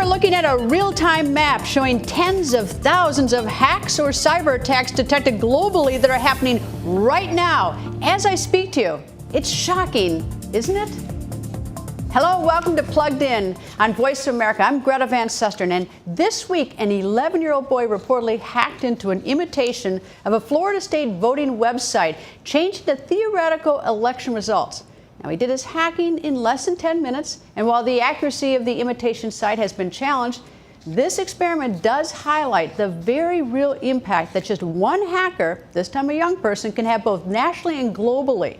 looking at a real-time map showing tens of thousands of hacks or cyber attacks detected globally that are happening right now as I speak to you. It's shocking, isn't it? Hello, welcome to Plugged In on Voice of America. I'm Greta Van Susteren, and this week an 11-year-old boy reportedly hacked into an imitation of a Florida state voting website, changing the theoretical election results. Now, he did his hacking in less than 10 minutes, and while the accuracy of the imitation site has been challenged, this experiment does highlight the very real impact that just one hacker, this time a young person, can have both nationally and globally.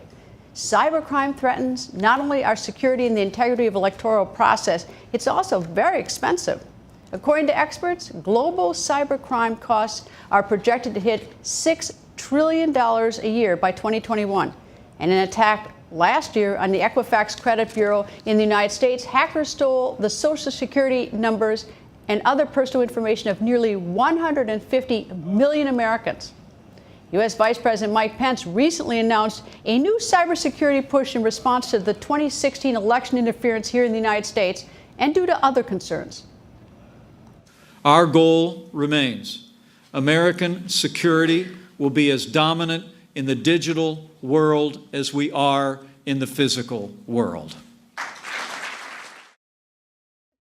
Cybercrime threatens not only our security and the integrity of the electoral process, it's also very expensive. According to experts, global cybercrime costs are projected to hit $6 trillion a year by 2021. And an attack last year on the Equifax Credit Bureau in the United States, hackers stole the Social Security numbers and other personal information of nearly 150 million Americans. U.S. Vice President Mike Pence recently announced a new cybersecurity push in response to the 2016 election interference here in the United States and due to other concerns. Our goal remains: American security will be as dominant in the digital world as we are in the physical world. The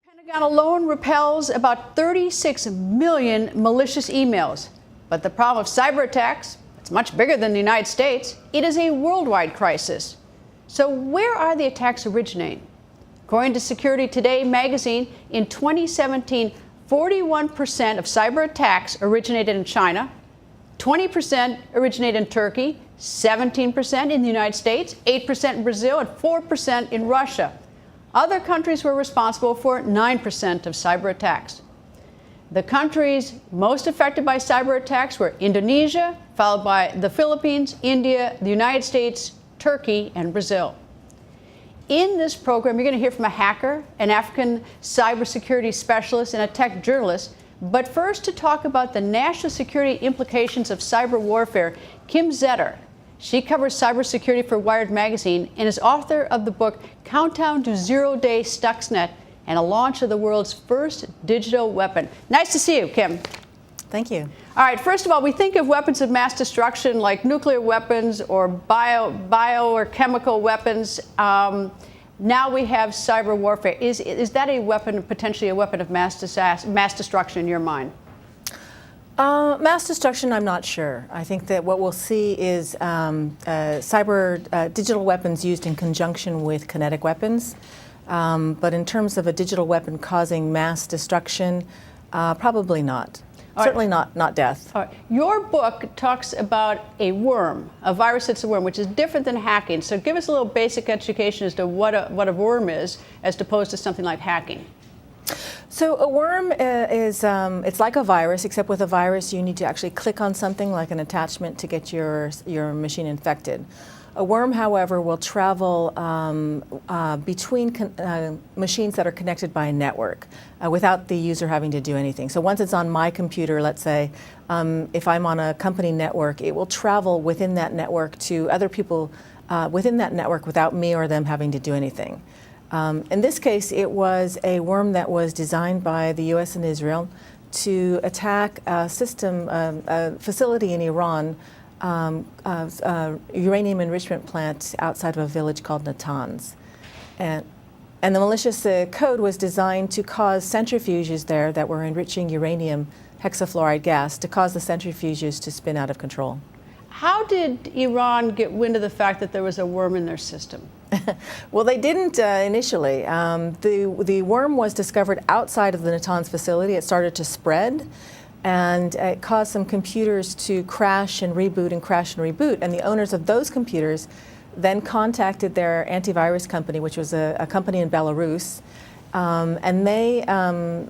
Pentagon alone repels about 36 million malicious emails. But the problem of cyber attacks, it's much bigger than the United States. It is a worldwide crisis. So where are the attacks originating? According to Security Today magazine, in 2017, 41% of cyber attacks originated in China, 20% originated in Turkey, 17% in the United States, 8% in Brazil, and 4% in Russia. Other countries were responsible for 9% of cyber attacks. The countries most affected by cyber attacks were Indonesia, followed by the Philippines, India, the United States, Turkey, and Brazil. In this program, you're going to hear from a hacker, an African cybersecurity specialist, and a tech journalist. But first, to talk about the national security implications of cyber warfare, Kim Zetter. She covers cybersecurity for Wired magazine and is author of the book Countdown to Zero-Day Stuxnet, and a launch of the world's first digital weapon. Nice to see you, Kim. Thank you. All right, first of all, we think of weapons of mass destruction like nuclear weapons or bio or chemical weapons. Now we have cyber warfare. Is that a weapon, potentially a weapon of mass destruction in your mind? Mass destruction, I'm not sure. I think that what we'll see is digital weapons used in conjunction with kinetic weapons. But in terms of a digital weapon causing mass destruction, probably not. Certainly not death. All right. Your book talks about a worm, a virus that's a worm, which is different than hacking. So give us a little basic education as to what a worm is, as opposed to something like hacking. So a worm is it's like a virus, except with a virus you need to actually click on something like an attachment to get your machine infected. A worm, however, will travel between machines that are connected by a network without the user having to do anything. So once it's on my computer, let's say, if I'm on a company network, it will travel within that network to other people within that network without me or them having to do anything. In this case, it was a worm that was designed by the U.S. and Israel to attack a facility in Iran, uranium enrichment plant outside of a village called Natanz. And the malicious code was designed to cause centrifuges there that were enriching uranium hexafluoride gas, to cause the centrifuges to spin out of control. How did Iran get wind of the fact that there was a worm in their system? Well, they didn't initially. The worm was discovered outside of the Natanz facility. It started to spread, and it caused some computers to crash and reboot and crash and reboot. And the owners of those computers then contacted their antivirus company, which was a company in Belarus, and they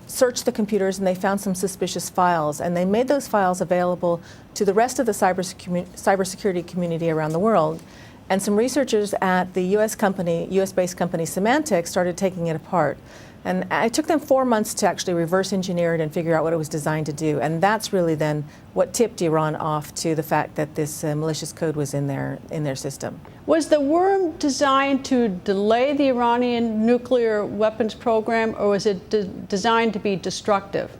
searched the computers and they found some suspicious files. And they made those files available to the rest of the cybersecurity community around the world. And some researchers at the US-based company Symantec started taking it apart. And it took them 4 months to actually reverse engineer it and figure out what it was designed to do. And that's really then what tipped Iran off to the fact that this malicious code was in their system. Was the worm designed to delay the Iranian nuclear weapons program, or was it designed to be destructive?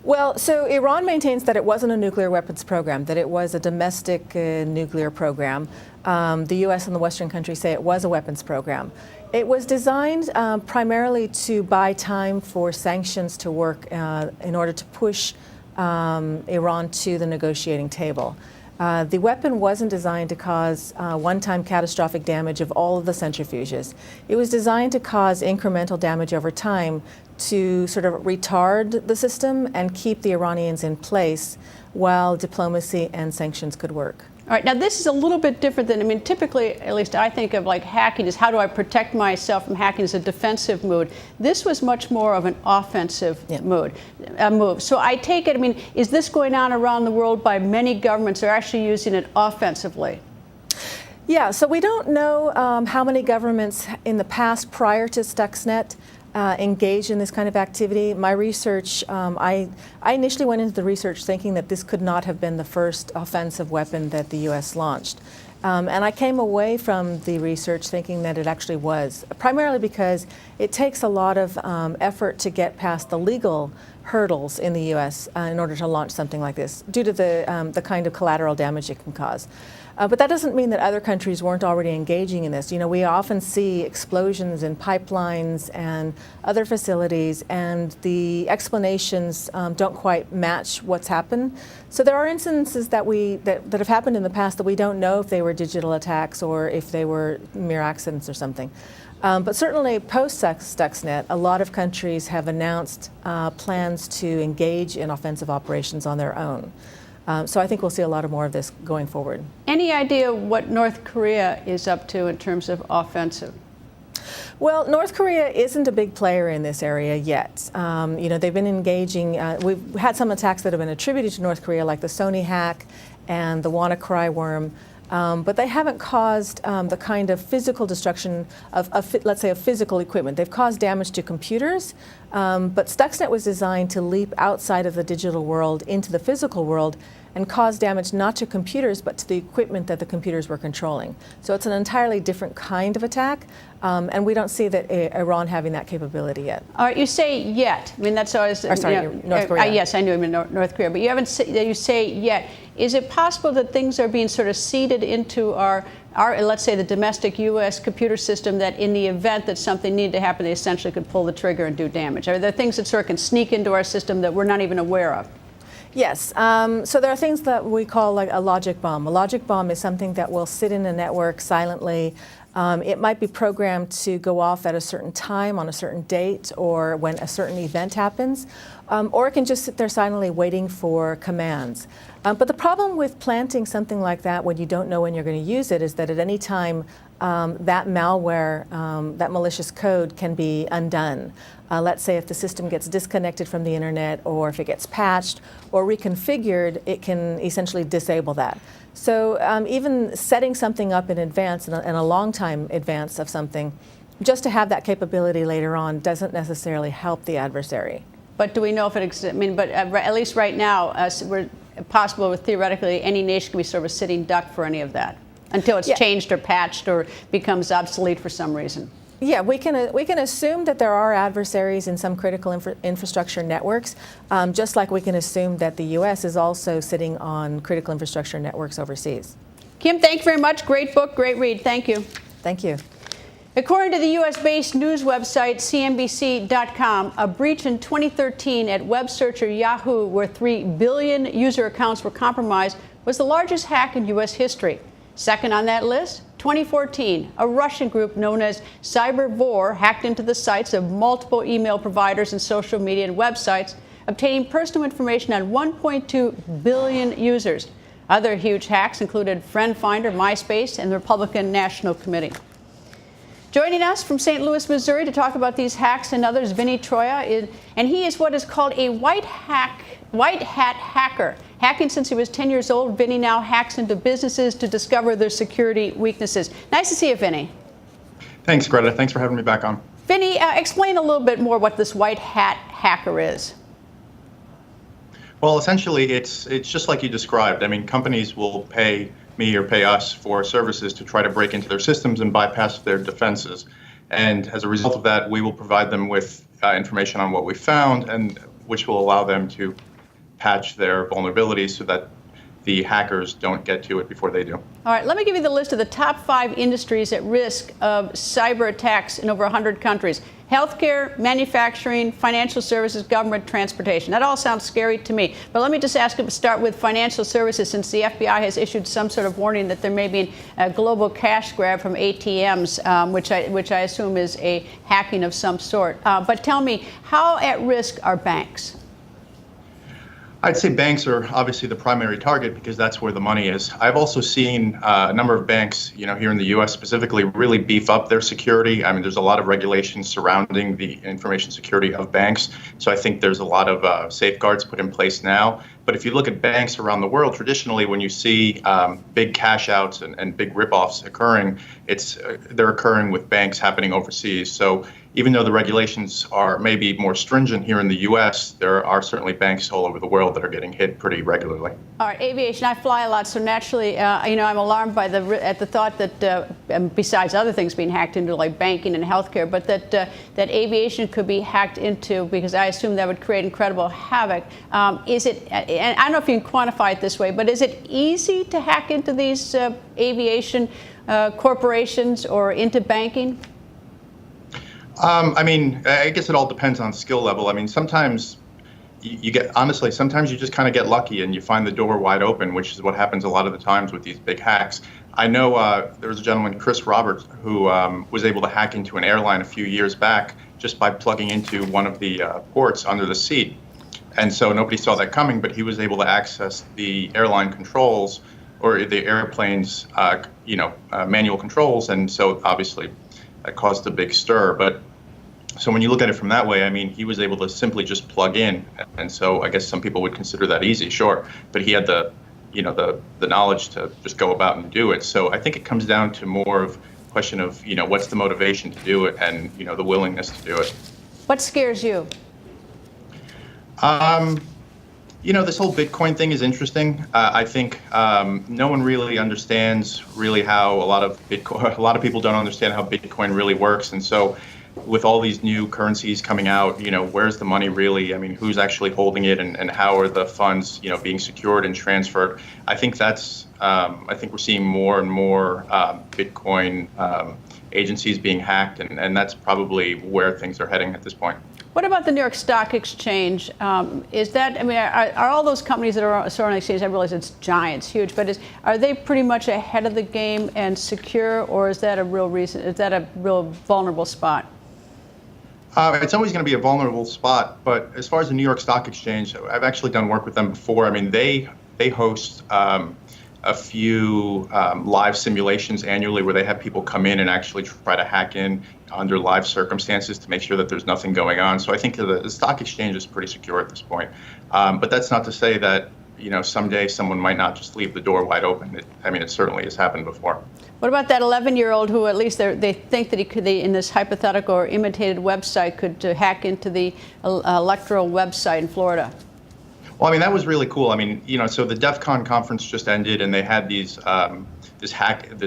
Well, so Iran maintains that it wasn't a nuclear weapons program, that it was a domestic nuclear program. The U.S. and the Western countries say it was a weapons program. It was designed primarily to buy time for sanctions to work in order to push Iran to the negotiating table. The weapon wasn't designed to cause one-time catastrophic damage of all of the centrifuges. It was designed to cause incremental damage over time to sort of retard the system and keep the Iranians in place while diplomacy and sanctions could work. All right, now this is a little bit different than, I mean, typically, at least I think of like hacking as how do I protect myself from hacking as a defensive move. This was much more of an offensive move. So I take it, I mean, is this going on around the world by many governments that are actually using it offensively? Yeah, so we don't know how many governments in the past prior to Stuxnet engaged in this kind of activity. My research, I initially went into the research thinking that this could not have been the first offensive weapon that the U.S. launched. And I came away from the research thinking that it actually was, primarily because it takes a lot of effort to get past the legal hurdles in the U.S. In order to launch something like this, due to the kind of collateral damage it can cause. But that doesn't mean that other countries weren't already engaging in this. You know, we often see explosions in pipelines and other facilities, and the explanations don't quite match what's happened. So there are instances that have happened in the past that we don't know if they were digital attacks or if they were mere accidents or something. But certainly post-Stuxnet, a lot of countries have announced plans to engage in offensive operations on their own. So I think we'll see a lot more of this going forward. Any idea what North Korea is up to in terms of offensive? Well, North Korea isn't a big player in this area yet. You know, they've been engaging. We've had some attacks that have been attributed to North Korea, like the Sony hack and the WannaCry worm. But they haven't caused the kind of physical destruction of, let's say, of physical equipment. They've caused damage to computers, but Stuxnet was designed to leap outside of the digital world into the physical world and cause damage not to computers, but to the equipment that the computers were controlling. So it's an entirely different kind of attack, and we don't see that Iran having that capability yet. All right, you say yet. I mean, that's always... Or sorry, North Korea. Yes, I knew I meant North Korea, but you say yet. Is it possible that things are being sort of seeded into our, let's say, the domestic U.S. computer system, that in the event that something needed to happen, they essentially could pull the trigger and do damage? Are there things that sort of can sneak into our system that we're not even aware of? Yes. So there are things that we call like a logic bomb. A logic bomb is something that will sit in a network silently. It might be programmed to go off at a certain time on a certain date or when a certain event happens, or it can just sit there silently waiting for commands. But the problem with planting something like that when you don't know when you're going to use it is that at any time that malware, that malicious code can be undone. Let's say if the system gets disconnected from the internet, or if it gets patched or reconfigured, it can essentially disable that. So even setting something up in advance, in a long time advance of something, just to have that capability later on doesn't necessarily help the adversary. But do we know if it exists? I mean, but at least right now, we're possible with theoretically any nation can be sort of a sitting duck for any of that until it's changed or patched or becomes obsolete for some reason. Yeah, we can assume that there are adversaries in some critical infrastructure networks, just like we can assume that the U.S. is also sitting on critical infrastructure networks overseas. Kim, thank you very much. Great book, great read. Thank you. Thank you. According to the U.S.-based news website CNBC.com, a breach in 2013 at web searcher Yahoo, where 3 billion user accounts were compromised, was the largest hack in U.S. history. Second on that list, 2014, a Russian group known as Cybersecurity hacked into the sites of multiple email providers and social media and websites, obtaining personal information on 1.2 billion users. Other huge hacks included Friend Finder, MySpace, and the Republican National Committee. Joining us from St. Louis, Missouri, to talk about these hacks and others, Vinny Troia, and he is what is called a white hat hacker. Hacking since he was 10 years old, Vinny now hacks into businesses to discover their security weaknesses. Nice to see you, Vinny. Thanks, Greta. Thanks for having me back on. Vinny, explain a little bit more what this white hat hacker is. Well, essentially, it's just like you described. I mean, companies will pay me or pay us for services to try to break into their systems and bypass their defenses. And as a result of that, we will provide them with information on what we found, and which will allow them to patch their vulnerabilities so that the hackers don't get to it before they do. All right, let me give you the list of the top 5 industries at risk of cyber attacks in over 100 countries. Healthcare, manufacturing, financial services, government, transportation. That all sounds scary to me. But let me just ask you to start with financial services, since the FBI has issued some sort of warning that there may be a global cash grab from ATMs, which I assume is a hacking of some sort. But tell me, how at risk are banks? I'd say banks are obviously the primary target because that's where the money is. I've also seen a number of banks, here in the U.S. specifically, really beef up their security. I mean, there's a lot of regulations surrounding the information security of banks. So I think there's a lot of safeguards put in place now. But if you look at banks around the world, traditionally, when you see big cash outs and big ripoffs occurring, they're occurring with banks happening overseas. So even though the regulations are maybe more stringent here in the U.S., there are certainly banks all over the world that are getting hit pretty regularly. All right, aviation. I fly a lot, so naturally, I'm alarmed by at the thought that, besides other things being hacked into, like banking and healthcare, but that aviation could be hacked into, because I assume that would create incredible havoc. Is it? And I don't know if you can quantify it this way, but is it easy to hack into these aviation corporations or into banking? I mean, I guess it all depends on skill level. I mean, sometimes sometimes you just kind of get lucky and you find the door wide open, which is what happens a lot of the times with these big hacks. I know there was a gentleman, Chris Roberts, who was able to hack into an airline a few years back just by plugging into one of the ports under the seat. And so nobody saw that coming, but he was able to access the airline controls or the airplane's, manual controls. And so obviously that caused a big stir. But so when you look at it from that way, I mean, he was able to simply just plug in. And so I guess some people would consider that easy, sure. But he had the knowledge to just go about and do it. So I think it comes down to more of a question of, what's the motivation to do it and, the willingness to do it. What scares you? This whole Bitcoin thing is interesting. I think no one really understands how a lot of people don't understand how Bitcoin really works. And so with all these new currencies coming out, where's the money really? I mean, who's actually holding it and how are the funds, being secured and transferred? I think I think we're seeing more and more Bitcoin agencies being hacked, and that's probably where things are heading at this point. What about the New York Stock Exchange? Are all those companies that are on the exchange, I realize it's giants, huge, but are they pretty much ahead of the game and secure, or is that a real reason? Is that a real vulnerable spot? It's always going to be a vulnerable spot, but as far as the New York Stock Exchange, I've actually done work with them before. I mean, they host a few live simulations annually where they have people come in and actually try to hack in under live circumstances to make sure that there's nothing going on. So I think the stock exchange is pretty secure at this point. But that's not to say that someday someone might not just leave the door wide open. It certainly has happened before. What about that 11-year-old who, at least they think that he in this hypothetical or imitated website, could hack into the electoral website in Florida? Well, that was really cool. So the DEF CON conference just ended, and they had this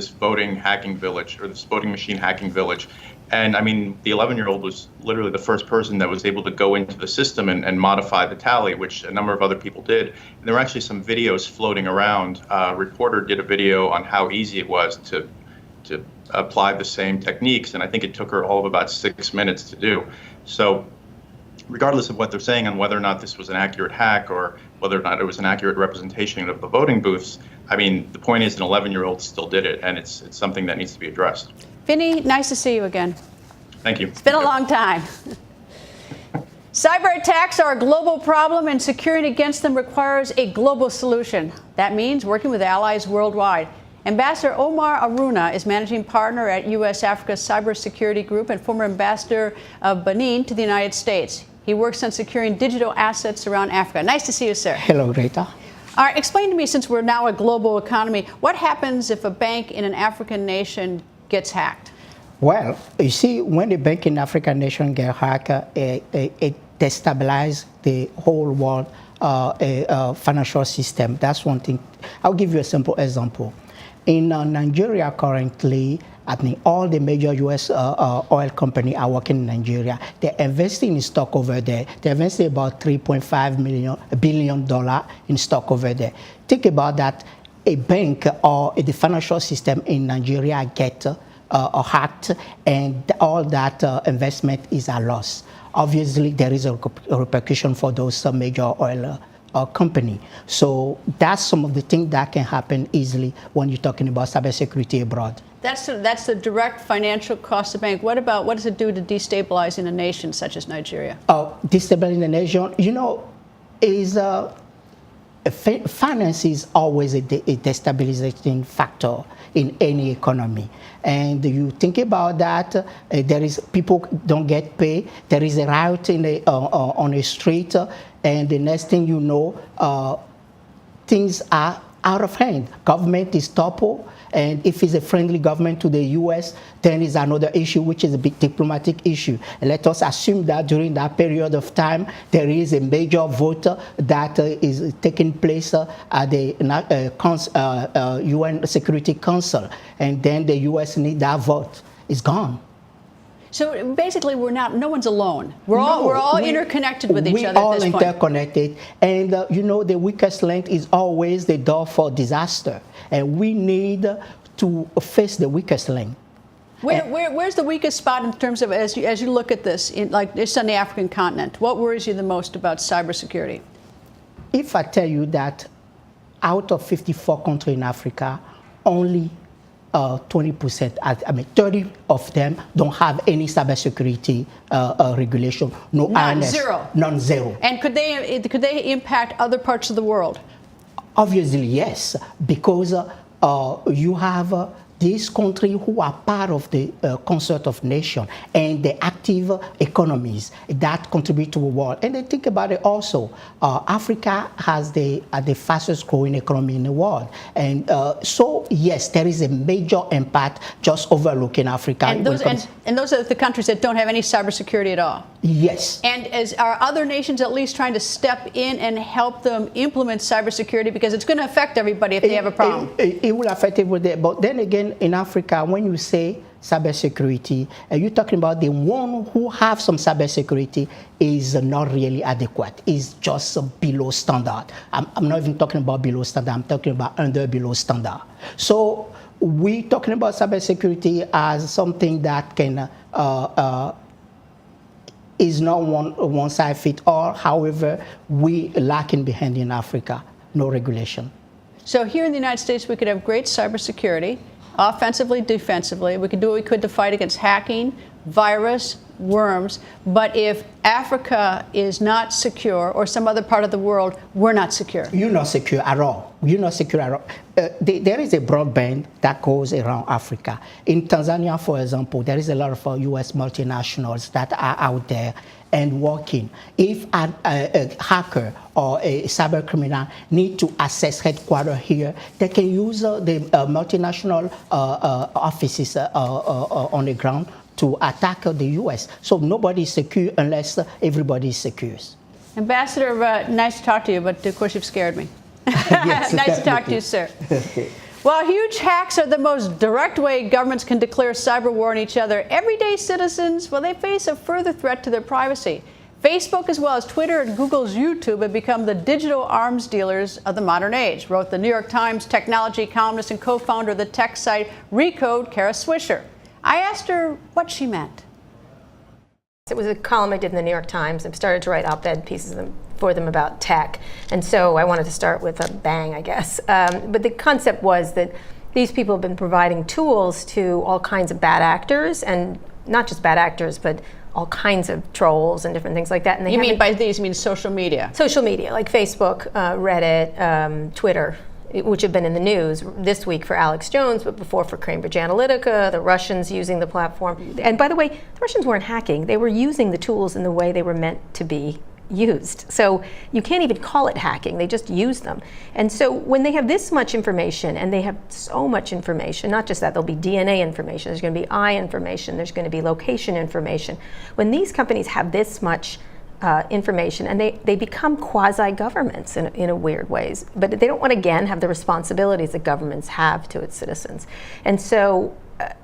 voting hacking village, or this voting machine hacking village. And the 11-year-old was literally the first person that was able to go into the system and modify the tally, which a number of other people did. And there were actually some videos floating around. A reporter did a video on how easy it was to apply the same techniques, and I think it took her all of about 6 minutes to do. So regardless of what they're saying on whether or not this was an accurate hack or whether or not it was an accurate representation of the voting booths, the point is an 11-year-old still did it, and it's something that needs to be addressed. Vinny, nice to see you again. Thank you. It's been a long time. Cyber attacks are a global problem, and securing against them requires a global solution. That means working with allies worldwide. Ambassador Omar Aruna is managing partner at U.S. Africa Cybersecurity Group and former ambassador of Benin to the United States. He works on securing digital assets around Africa. Nice to see you, sir. Hello, Greta. All right, explain to me, since we're now a global economy, what happens if a bank in an African nation gets hacked? Well, you see, when the bank in African nation get hacked, it destabilizes the whole world financial system. That's one thing. I'll give you a simple example. In Nigeria currently, I think all the major U.S. Oil companies are working in Nigeria. They're investing in stock over there. They're investing about $3.5 billion in stock over there. Think about that. A bank or the financial system in Nigeria get hacked, and all that investment is a loss. Obviously, there is a repercussion for those major oil company. So that's some of the things that can happen easily when you're talking about cybersecurity abroad. That's the direct financial cost of bank. What does it do to destabilizing a nation such as Nigeria? Destabilizing the nation, is finance is always a destabilizing factor in any economy. And you think about that, there is people don't get paid. There is a riot on a street, and the next thing you know, things are out of hand. Government is toppled, and if it's a friendly government to the U.S., then is another issue, which is a big diplomatic issue. And let us assume that during that period of time, there is a major vote that is taking place at the UN Security Council, and then the U.S. need that vote. It's gone. So basically, no one's alone. We're all interconnected with each other at this point. We're all interconnected, and the weakest link is always the door for disaster, and we need to face the weakest link. Where's the weakest spot in terms of as you look at this, like this on the African continent? What worries you the most about cybersecurity? If I tell you that out of 54 countries in Africa, only 20%, 30 of them don't have any cybersecurity regulation. Zero. And could they impact other parts of the world? Obviously, yes, because you have these countries who are part of the concert of nations and the active economies that contribute to the world. And they think about it also. Africa has the fastest growing economy in the world. And so, yes, there is a major impact just overlooking Africa. And those are the countries that don't have any cybersecurity at all? Yes. And are other nations at least trying to step in and help them implement cybersecurity? Because it's going to affect everybody if they have a problem. It will affect everybody. But then again, in Africa, when you say cybersecurity, you're talking about the one who have some cybersecurity is not really adequate. It's just below standard. I'm not even talking about below standard. I'm talking about below standard. So we're talking about cybersecurity as something that can is not one size fits all. However, we lacking behind in Africa, no regulation. So here in the United States, we could have great cybersecurity, offensively, defensively. We could do what we could to fight against hacking, virus, worms. But if Africa is not secure, or some other part of the world, we're not secure. You're not secure at all. You're not secure at all. There is a broadband that goes around Africa. In Tanzania, for example, there is a lot of U.S. multinationals that are out there and working. If a hacker or a cyber criminal need to access headquarters here, they can use the multinational offices on the ground to attack the U.S. So nobody is secure unless everybody is secure. Ambassador, nice to talk to you, but of course you've scared me. Yes, nice to talk to you, sir. While huge hacks are the most direct way governments can declare cyber war on each other, everyday citizens, well, they face a further threat to their privacy. Facebook, as well as Twitter and Google's YouTube, have become the digital arms dealers of the modern age, wrote the New York Times technology columnist and co-founder of the tech site Recode, Kara Swisher. I asked her what she meant. It was a column I did in the New York Times. I've started to write op-ed pieces for them about tech. And so I wanted to start with a bang, I guess. But the concept was that these people have been providing tools to all kinds of bad actors, and not just bad actors, but all kinds of trolls and different things like that. And they mean by these, you mean social media? Social media, like Facebook, Reddit, Twitter, which have been in the news this week for Alex Jones, but before for Cambridge Analytica, the Russians using the platform. And by the way, the Russians weren't hacking. They were using the tools in the way they were meant to be used. So you can't even call it hacking, they just use them. And so when they have this much information, and they have so much information, not just that, there'll be DNA information, there's going to be eye information, there's going to be location information. When these companies have this much information, and they become quasi-governments in a weird ways, but they don't want to again have the responsibilities that governments have to its citizens. And so,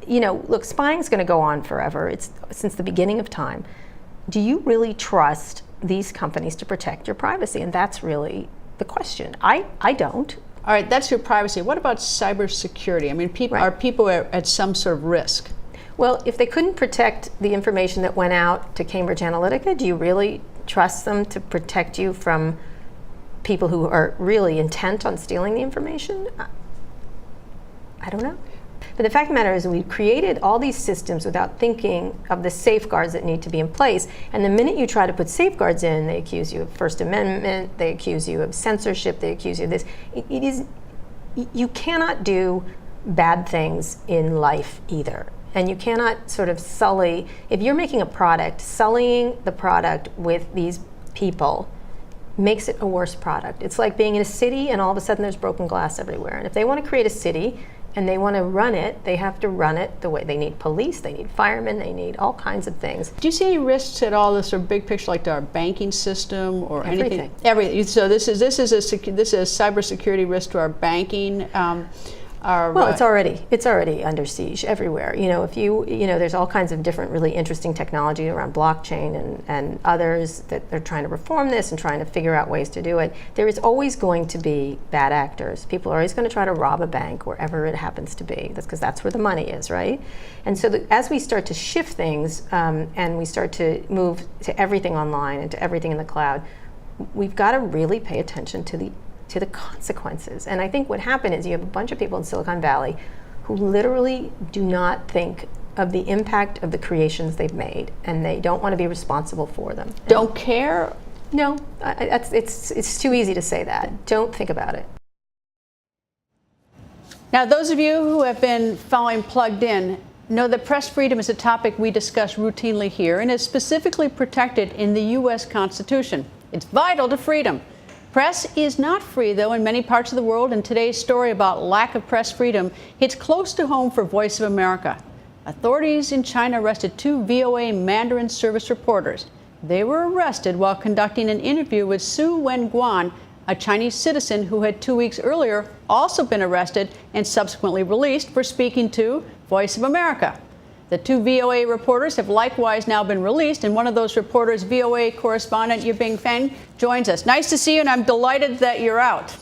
look, spying's going to go on forever. It's since the beginning of time. Do you really trust these companies to protect your privacy? And that's really the question. I don't. All right, that's your privacy. What about cybersecurity? I mean, are people at some sort of risk? Well, if they couldn't protect the information that went out to Cambridge Analytica, do you really trust them to protect you from people who are really intent on stealing the information? I don't know. But the fact of the matter is, we created all these systems without thinking of the safeguards that need to be in place. And the minute you try to put safeguards in, they accuse you of First Amendment, they accuse you of censorship, they accuse you of this. You cannot do bad things in life either. And you cannot sort of sully, if you're making a product, sullying the product with these people makes it a worse product. It's like being in a city and all of a sudden there's broken glass everywhere. And if they want to create a city and they want to run it, they have to run it the way they need police, they need firemen, they need all kinds of things. Do you see any risks at all, this sort of big picture, like to our banking system or anything? Everything. So this is a cybersecurity risk to our banking. Well, it's already under siege everywhere. There's all kinds of different really interesting technology around blockchain and others that they're trying to reform this and trying to figure out ways to do it. There is always going to be bad actors. People are always going to try to rob a bank wherever it happens to be. That's because that's where the money is, right? And so as we start to shift things and we start to move to everything online and to everything in the cloud, we've got to really pay attention to the consequences. And I think what happened is you have a bunch of people in Silicon Valley who literally do not think of the impact of the creations they've made, and they don't want to be responsible for them. Don't care? No, it's too easy to say that. Don't think about it. Now, those of you who have been following Plugged In know that press freedom is a topic we discuss routinely here and is specifically protected in the U.S. Constitution. It's vital to freedom. Press is not free, though, in many parts of the world, and today's story about lack of press freedom hits close to home for Voice of America. Authorities in China arrested 2 VOA Mandarin service reporters. They were arrested while conducting an interview with Su Wenguan, a Chinese citizen who had 2 weeks earlier also been arrested and subsequently released for speaking to Voice of America. The 2 VOA reporters have likewise now been released, and one of those reporters, VOA correspondent Yibing Feng, joins us. Nice to see you, and I'm delighted that you're out.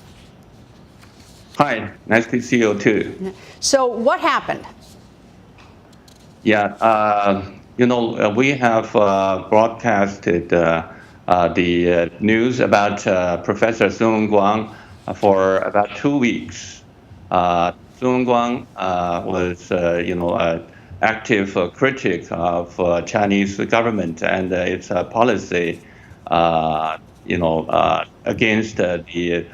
Hi, nice to see you too. So what happened? Yeah, we have broadcasted the news about Professor Sun Guang for about 2 weeks. Sun Guang was, active critic of Chinese government and its policy, against the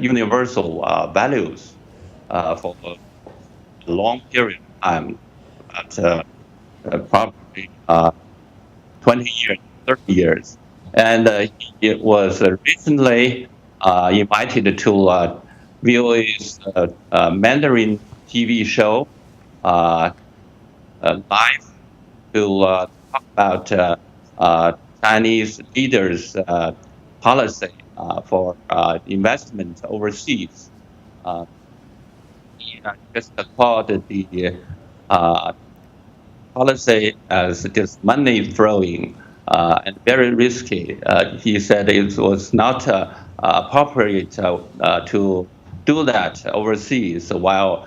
universal values for a long period of time, probably 20 years, 30 years. And he was recently invited to VOA's Mandarin TV show live to talk about Chinese leaders' policy for investment overseas. He just called the policy as just money throwing and very risky. He said it was not appropriate to do that overseas while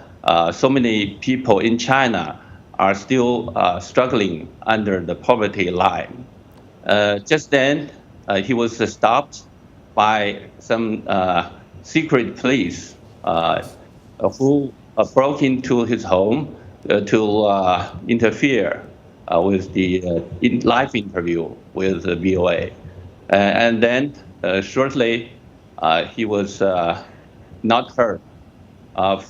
so many people in China are still struggling under the poverty line. Just then, he was stopped by some secret police who broke into his home to interfere with the live interview with the VOA. And then shortly, he was not heard of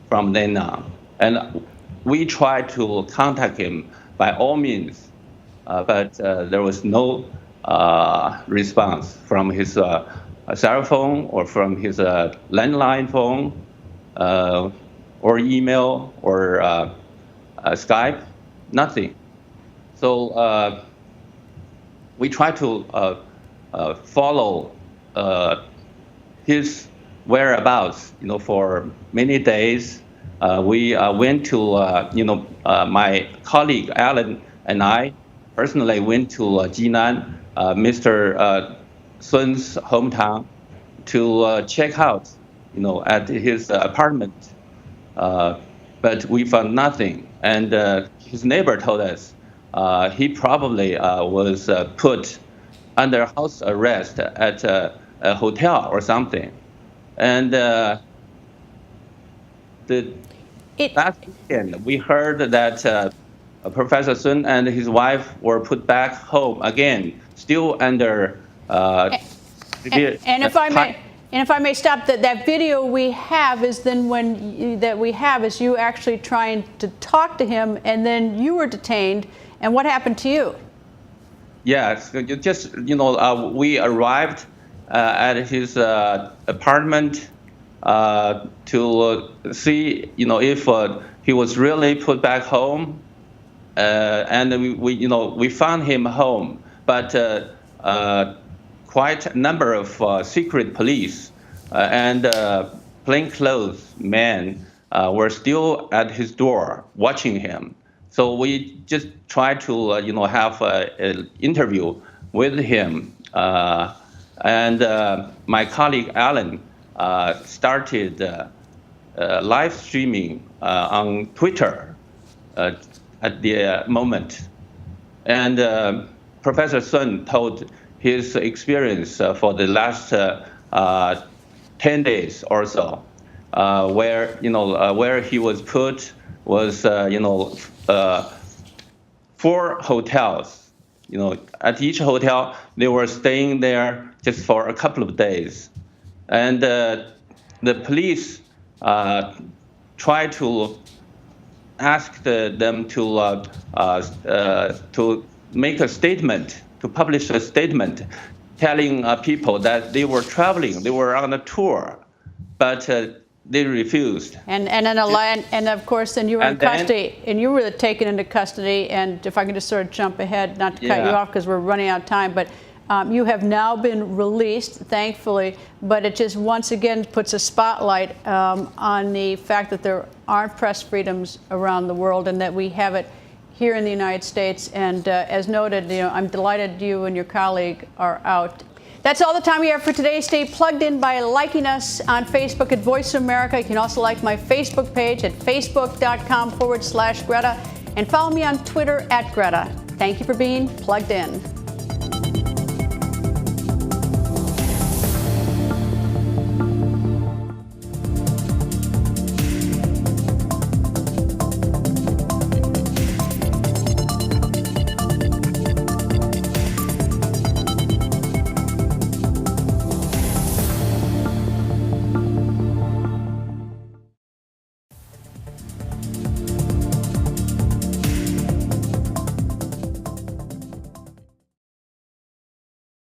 from then on. And we tried to contact him, by all means. But there was no response from his cell phone or from his landline phone or email or Skype, nothing. So we try to follow his whereabouts, for many days. We went to, my colleague Alan and I personally went to Jinan, Mr. Sun's hometown, to check out, at his apartment. But we found nothing. And his neighbor told us he probably was put under house arrest at a hotel or something. And last weekend, we heard that Professor Sun and his wife were put back home again, still under. And if I may stop, that video we have is then is you actually trying to talk to him, and then you were detained. And what happened to you? Yes, just we arrived at his apartment to see if he was really put back home, and we found him home, but quite a number of secret police and plainclothes men were still at his door watching him. So we just tried to have an interview with him, and my colleague Alan started live streaming on Twitter at the moment, and Professor Sun told his experience for the last 10 days or so, where he was put was 4 hotels. At each hotel they were staying there just for a couple of days, and the police tried to ask them to make a statement, to publish a statement telling people that they were traveling, they were on a tour, but they refused. And of course, then you were in custody, and you were taken into custody. And if I can just sort of jump ahead, not to cut you off because we're running out of time, but you have now been released, thankfully. But it just once again puts a spotlight on the fact that there aren't press freedoms around the world, and that we have it here in the United States. And as noted, I'm delighted you and your colleague are out. That's all the time we have for today. Stay plugged in by liking us on Facebook at Voice of America. You can also like my Facebook page at facebook.com/Greta, and follow me on Twitter at Greta. Thank you for being plugged in.